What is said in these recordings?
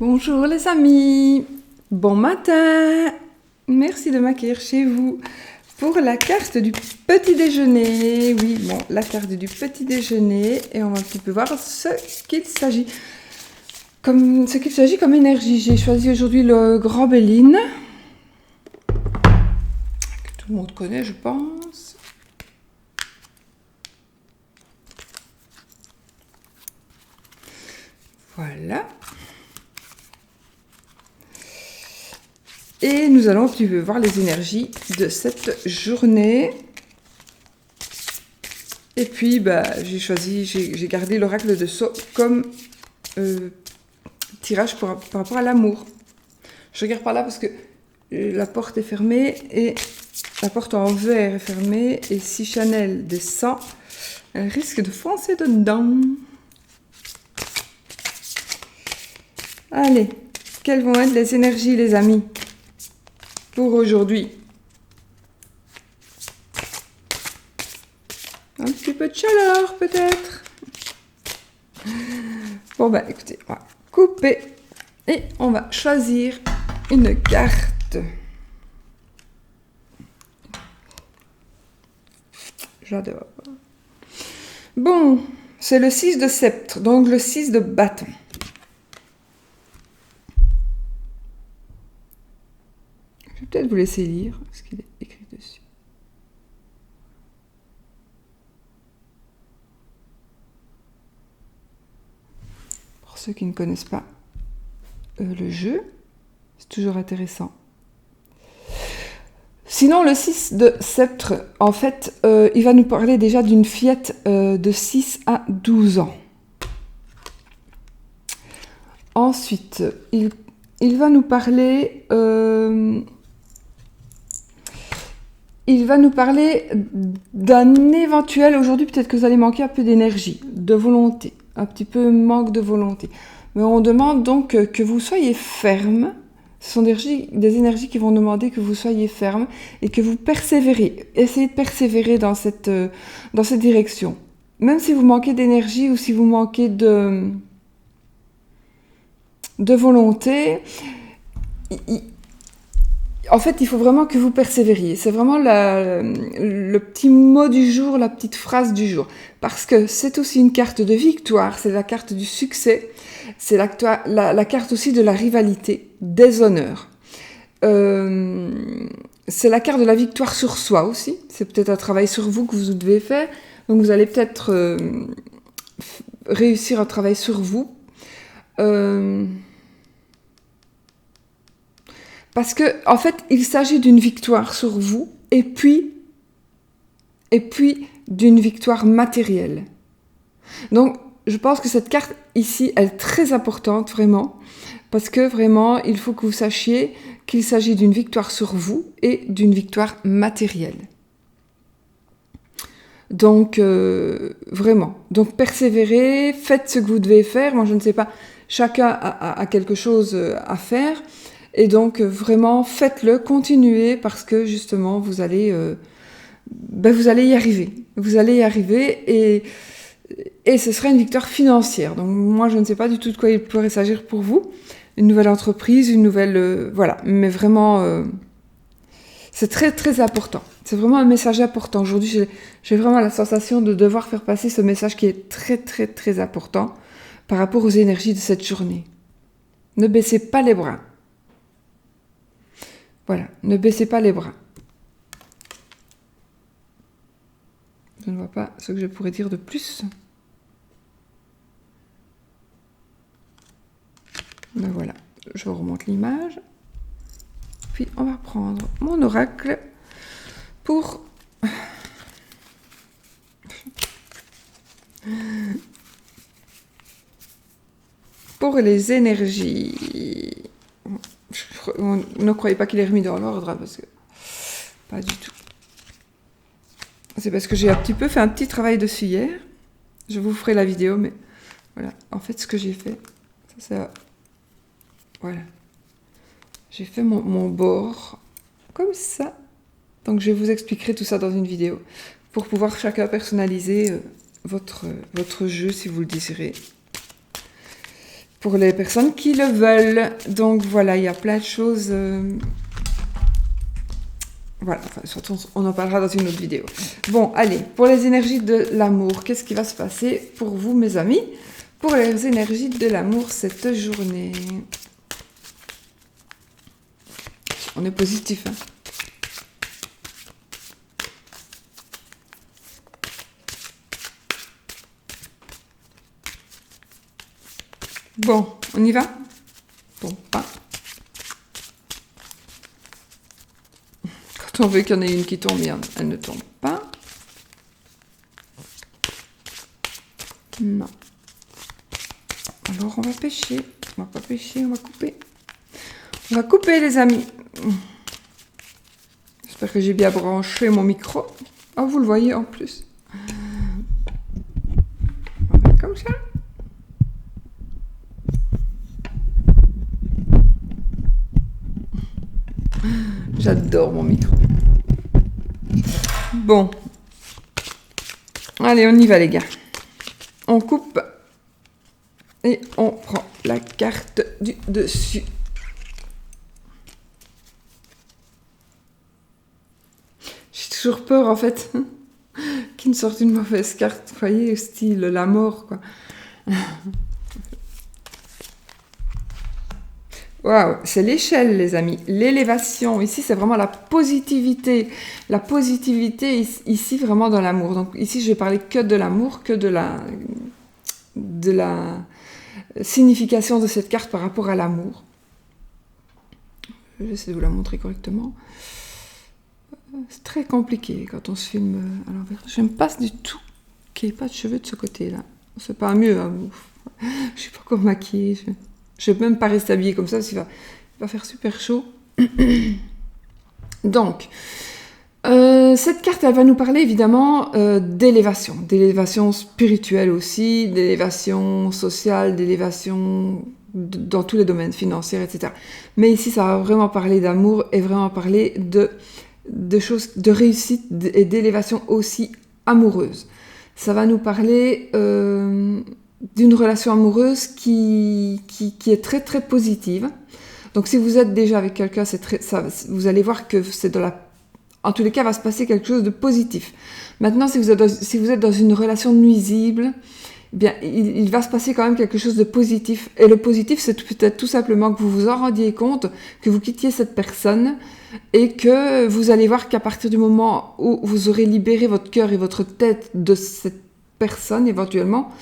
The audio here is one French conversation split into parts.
Bonjour les amis, bon matin, merci de m'accueillir chez vous pour la carte du petit déjeuner. Oui, bon, la carte du petit déjeuner et on va un petit peu voir ce qu'il s'agit comme énergie. J'ai choisi aujourd'hui le Grand Béline, que tout le monde connaît je pense. Voilà. Et nous allons un petit peu voir les énergies de cette journée. Et puis, j'ai gardé l'oracle de Sceaux comme tirage par rapport à l'amour. Je regarde par là parce que la porte est fermée et la porte en verre est fermée. Et si Chanel descend, elle risque de foncer dedans. Allez, quelles vont être les énergies, les amis, pour aujourd'hui? Un petit peu de chaleur, peut-être. Bon, bah, écoutez, on va couper et on va choisir une carte. J'adore. Bon, c'est le 6 de sceptre, donc le 6 de bâton. Je vais peut-être vous laisser lire ce qu'il est écrit dessus. Pour ceux qui ne connaissent pas le jeu, c'est toujours intéressant. Sinon, le 6 de sceptre, en fait, il va nous parler déjà d'une fillette de 6 à 12 ans. Ensuite, il va nous parler... d'un éventuel... Aujourd'hui, peut-être que vous allez manquer un peu d'énergie, de volonté, un petit peu manque de volonté. Mais on demande donc que vous soyez ferme. Ce sont des énergies qui vont demander que vous soyez ferme et que vous persévérez. Essayez de persévérer dans cette direction. Même si vous manquez d'énergie ou si vous manquez de volonté, en fait, il faut vraiment que vous persévériez. C'est vraiment le petit mot du jour, la petite phrase du jour. Parce que c'est aussi une carte de victoire, c'est la carte du succès, c'est la carte aussi de la rivalité, des honneurs. C'est la carte de la victoire sur soi aussi. C'est peut-être un travail sur vous que vous devez faire. Donc vous allez peut-être réussir un travail sur vous. Parce que, en fait, il s'agit d'une victoire sur vous et puis d'une victoire matérielle. Donc, je pense que cette carte ici, elle est très importante, vraiment, parce que vraiment, il faut que vous sachiez qu'il s'agit d'une victoire sur vous et d'une victoire matérielle. Donc, vraiment. Donc, persévérez, faites ce que vous devez faire. Moi, je ne sais pas, chacun a quelque chose à faire. Et donc, vraiment, faites-le, continuez, parce que, justement, vous allez y arriver. Vous allez y arriver et ce sera une victoire financière. Donc, moi, je ne sais pas du tout de quoi il pourrait s'agir pour vous. Une nouvelle entreprise, une nouvelle... voilà. Mais vraiment, c'est très, très important. C'est vraiment un message important. Aujourd'hui, j'ai vraiment la sensation de devoir faire passer ce message qui est très, très, très important par rapport aux énergies de cette journée. Ne baissez pas les bras. Voilà, ne baissez pas les bras. Je ne vois pas ce que je pourrais dire de plus. Ben voilà, je remonte l'image. Puis on va prendre mon oracle pour... pour les énergies. Ne croyez pas qu'il est remis dans l'ordre, parce que pas du tout. C'est parce que j'ai un petit peu fait un petit travail dessus hier. Je vous ferai la vidéo, mais voilà. En fait, ce que j'ai fait, ça, voilà. J'ai fait mon bord comme ça. Donc, je vous expliquerai tout ça dans une vidéo pour pouvoir chacun personnaliser votre jeu si vous le désirez. pour les personnes qui le veulent. Donc voilà, il y a plein de choses. Voilà, enfin, surtout, on en parlera dans une autre vidéo. Bon, allez, pour les énergies de l'amour, qu'est-ce qui va se passer pour vous, mes amis? Pour les énergies de l'amour cette journée. On est positif, hein? Bon, on y va? Tombe pas. Quand on veut qu'il y en ait une qui tombe, elle ne tombe pas. Non. Alors on va pêcher. On va pas pêcher, on va couper. On va couper, les amis. J'espère que j'ai bien branché mon micro. Oh, vous le voyez en plus. On va faire comme ça. J'adore mon micro. Bon. Allez, on y va, les gars. On coupe. Et on prend la carte du dessus. J'ai toujours peur, en fait, qu'il me sorte une mauvaise carte. Vous voyez, style la mort, quoi. Waouh, c'est l'échelle, les amis. L'élévation. Ici, c'est vraiment la positivité. La positivité, ici, vraiment dans l'amour. Donc, ici, je vais parler que de l'amour, que de la signification de cette carte par rapport à l'amour. J'essaie de vous la montrer correctement. C'est très compliqué quand on se filme à l'envers. J'aime pas du tout qu'il n'y ait pas de cheveux de ce côté-là. C'est pas mieux, hein. Je suis pas encore maquillée. Je ne vais même pas rester habillée comme ça, parce qu'il va faire super chaud. Donc, cette carte, elle va nous parler évidemment d'élévation spirituelle aussi, d'élévation sociale, d'élévation dans tous les domaines financiers, etc. Mais ici, ça va vraiment parler d'amour et vraiment parler de choses, de réussite et d'élévation aussi amoureuse. Ça va nous parler d'une relation amoureuse qui est très très positive. Donc si vous êtes déjà avec quelqu'un, vous allez voir que en tous les cas, va se passer quelque chose de positif. Maintenant, si vous êtes dans une relation nuisible, eh bien, il va se passer quand même quelque chose de positif. Et le positif, c'est peut-être tout simplement que vous vous en rendiez compte, que vous quittiez cette personne et que vous allez voir qu'à partir du moment où vous aurez libéré votre cœur et votre tête de cette personne, éventuellement,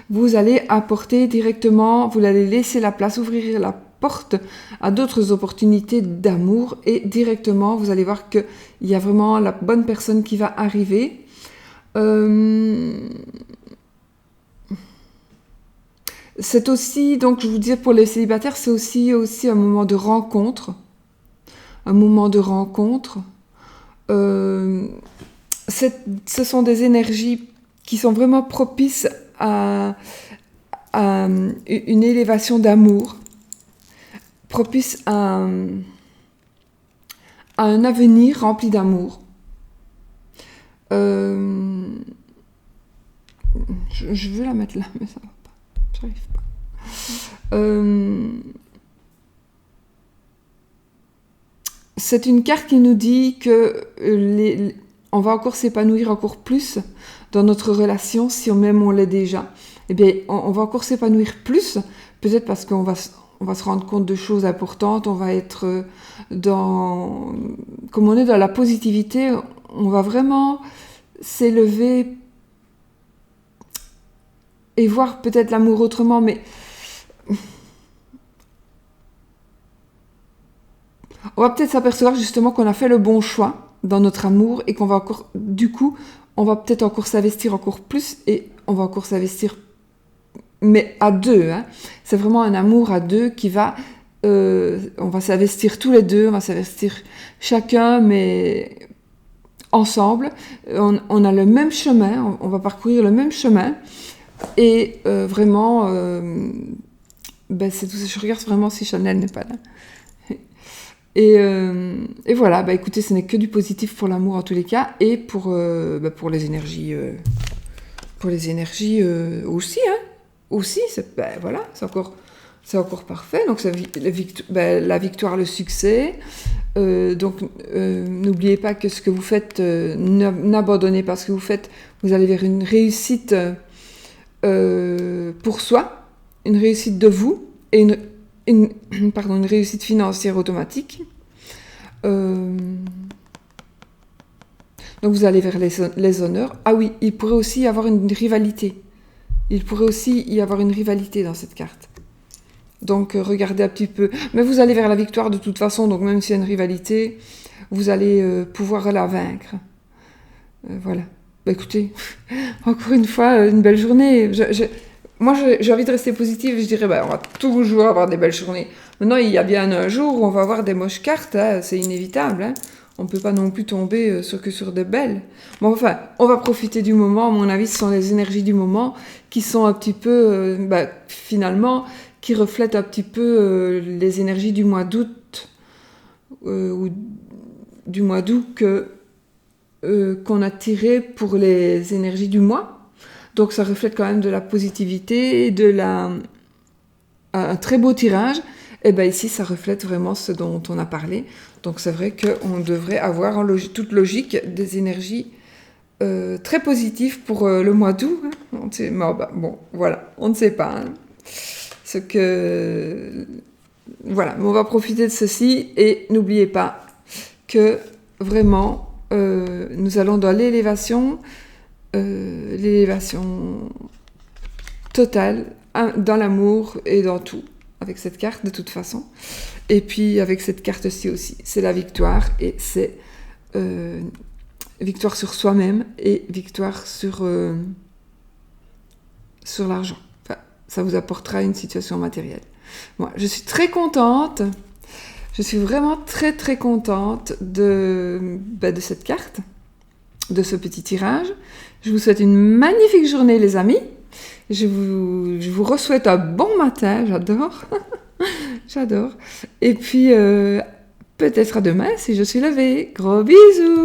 vous allez apporter directement, vous allez laisser la place, ouvrir la porte à d'autres opportunités d'amour et directement, vous allez voir qu'il y a vraiment la bonne personne qui va arriver. C'est aussi, donc je vous disais pour les célibataires, c'est aussi un moment de rencontre. Un moment de rencontre. Ce sont des énergies qui sont vraiment propices à une élévation d'amour, propices à un avenir rempli d'amour. Je veux la mettre là, mais ça va pas. J'arrive pas. C'est une carte qui nous dit que on va encore s'épanouir encore plus dans notre relation, si même on l'est déjà. Eh bien, on va encore s'épanouir plus, peut-être parce qu'on va se rendre compte de choses importantes, on va être comme on est dans la positivité, on va vraiment s'élever et voir peut-être l'amour autrement, mais on va peut-être s'apercevoir justement qu'on a fait le bon choix dans notre amour et qu'on va encore, du coup, on va peut-être encore s'investir encore plus et on va encore s'investir, mais à deux, hein. C'est vraiment un amour à deux qui va, on va s'investir tous les deux, on va s'investir chacun, mais ensemble. On a le même chemin, on va parcourir le même chemin et vraiment, c'est tout ça. Je regarde vraiment si Chanel n'est pas là. Et voilà, écoutez, ce n'est que du positif pour l'amour en tous les cas, et pour les énergies aussi, hein. Aussi, voilà, c'est encore c'est encore parfait. Donc, la victoire, le succès. N'oubliez pas que ce que vous faites, n'abandonnez pas ce que vous faites. Vous allez vers une réussite pour soi, une réussite de vous et une réussite financière automatique. Donc vous allez vers les honneurs. Ah oui, il pourrait aussi y avoir une rivalité. Il pourrait aussi y avoir une rivalité dans cette carte. Donc regardez un petit peu. Mais vous allez vers la victoire de toute façon, donc même s'il y a une rivalité, vous allez pouvoir la vaincre. Voilà. Bah écoutez, encore une fois, une belle journée. Moi, j'ai envie de rester positive. Je dirais, on va toujours avoir des belles journées. Maintenant, il y a bien un jour où on va avoir des moches cartes. Hein, c'est inévitable. Hein. On ne peut pas non plus tomber sur de belles. Bon, enfin, on va profiter du moment. À mon avis, ce sont les énergies du moment qui sont un petit peu, finalement, qui reflètent un petit peu les énergies du mois d'août ou du mois d'août qu'on a tiré pour les énergies du mois. Donc ça reflète quand même de la positivité et un très beau tirage. Et bien ici, ça reflète vraiment ce dont on a parlé. Donc c'est vrai qu'on devrait avoir en toute logique des énergies très positives pour le mois d'août. Hein. Bon, voilà, on ne sait pas. Hein. Voilà, mais on va profiter de ceci et n'oubliez pas que vraiment, nous allons dans l'élévation totale, dans l'amour et dans tout, avec cette carte de toute façon. Et puis avec cette carte-ci aussi, c'est la victoire et c'est victoire sur soi-même et victoire sur l'argent. Enfin, ça vous apportera une situation matérielle. Moi, je suis très contente. Je suis vraiment très très contente de cette carte, de ce petit tirage. Je vous souhaite une magnifique journée les amis. Je vous re-souhaite un bon matin, j'adore. J'adore. Et puis peut-être à demain si je suis levée. Gros bisous.